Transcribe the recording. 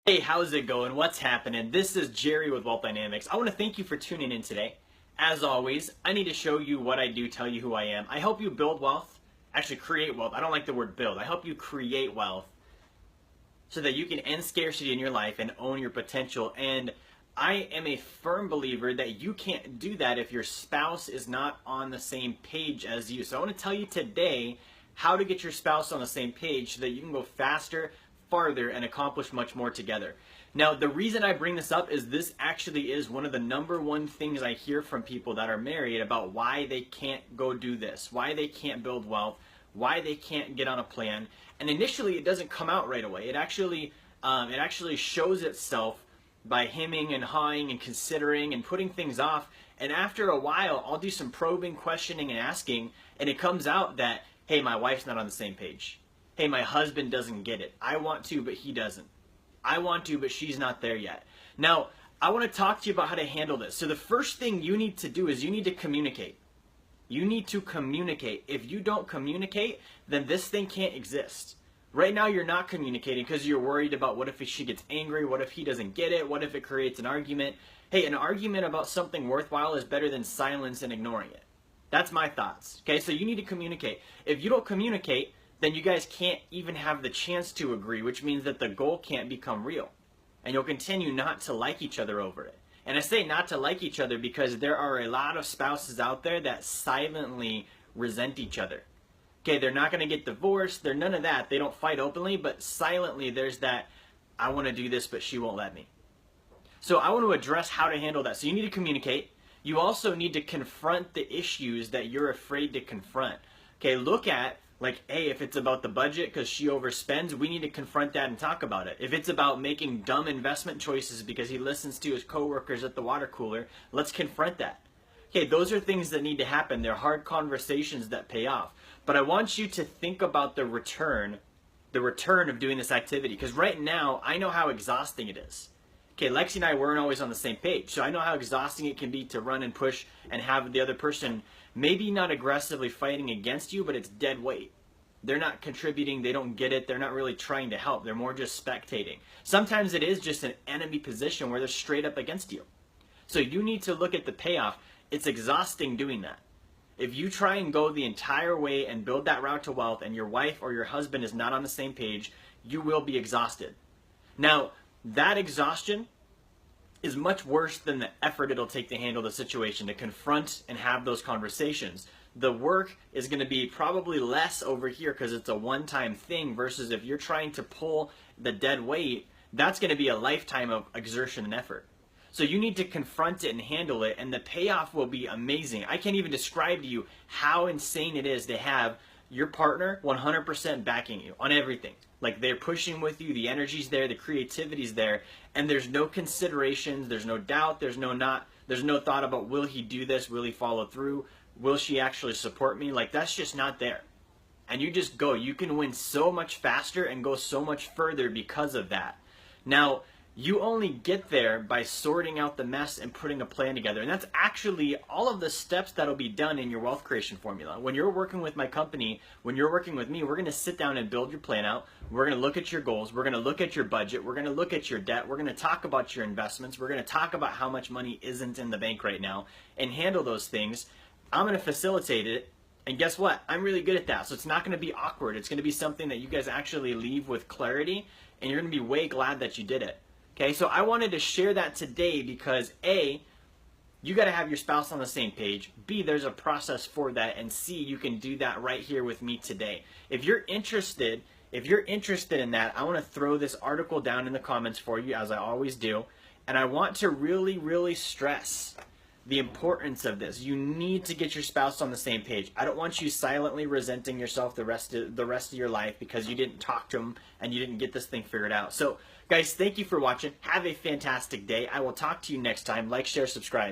Hey, how's it going? What's happening? This is Jerry with Wealth Dynamics. I want to thank you for tuning in today. As always, I need to show you what I do, tell you who I am. I help you build wealth, actually create wealth. I don't like the word build. I help you create wealth so that you can end scarcity in your life and own your potential. And I am a firm believer that you can't do that if your spouse is not on the same page as you. So I want to tell you today how to get your spouse on the same page so that you can go faster, farther, and accomplish much more together. Now, the reason I bring this up is this actually is one of the number one things I hear from people that are married about why they can't go do this, why they can't build wealth, why they can't get on a plan. And initially, it doesn't come out right away. It actually shows itself by hemming and hawing and considering and putting things off. And after a while, I'll do some probing, questioning, and asking, and it comes out that, hey, my wife's not on the same page. Hey, my husband doesn't get it. I want to, but he doesn't. I want to, but she's not there yet. Now, I want to talk to you about how to handle this. So the first thing you need to do is you need to communicate. You need to communicate. If you don't communicate, then this thing can't exist. Right now, you're not communicating because you're worried about what if she gets angry, what if he doesn't get it, what if it creates an argument. Hey, an argument about something worthwhile is better than silence and ignoring it. That's my thoughts. Okay, so you need to communicate. If you don't communicate, then you guys can't even have the chance to agree, which means that the goal can't become real. And you'll continue not to like each other over it. And I say not to like each other because there are a lot of spouses out there that silently resent each other. Okay, they're not going to get divorced. They're none of that. They don't fight openly, but silently there's that, I want to do this, but she won't let me. So I want to address how to handle that. So you need to communicate. You also need to confront the issues that you're afraid to confront. Okay, look at, like, hey, if it's about the budget because she overspends, we need to confront that and talk about it. If it's about making dumb investment choices because he listens to his coworkers at the water cooler, let's confront that. Okay, those are things that need to happen. They're hard conversations that pay off. But I want you to think about the return of doing this activity. Because right now, I know how exhausting it is. Okay, Lexi and I weren't always on the same page. So I know how exhausting it can be to run and push and have the other person maybe not aggressively fighting against you, but it's dead weight. They're not contributing, they don't get it, they're not really trying to help, they're more just spectating. Sometimes it is just an enemy position where they're straight up against you. So you need to look at the payoff. It's exhausting doing that. If you try and go the entire way and build that route to wealth and your wife or your husband is not on the same page, you will be exhausted. Now, that exhaustion is much worse than the effort it'll take to handle the situation, to confront and have those conversations. The work is going to be probably less over here because it's a one-time thing versus if you're trying to pull the dead weight, that's going to be a lifetime of exertion and effort. So you need to confront it and handle it, and the payoff will be amazing. I can't even describe to you how insane it is to have your partner 100% backing you on everything. Like, they're pushing with you, the energy's there, the creativity's there, and there's no considerations, there's no doubt, there's no thought about, will he do this, will he follow through, will she actually support me? Like, that's just not there. And you just go. You can win so much faster and go so much further because of that. Now, you only get there by sorting out the mess and putting a plan together. And that's actually all of the steps that'll be done in your wealth creation formula. When you're working with my company, when you're working with me, we're going to sit down and build your plan out. We're going to look at your goals. We're going to look at your budget. We're going to look at your debt. We're going to talk about your investments. We're going to talk about how much money isn't in the bank right now and handle those things. I'm going to facilitate it. And guess what? I'm really good at that. So it's not going to be awkward. It's going to be something that you guys actually leave with clarity, and you're going to be way glad that you did it. Okay, so I wanted to share that today because A, you got to have your spouse on the same page. B, there's a process for that. And C, you can do that right here with me today. If you're interested in that, I want to throw this article down in the comments for you, as I always do. And I want to really, really stress the importance of this. You need to get your spouse on the same page. I don't want you silently resenting yourself the rest of your life because you didn't talk to them and you didn't get this thing figured out. So, guys, thank you for watching. Have a fantastic day. I will talk to you next time. Like, share, subscribe.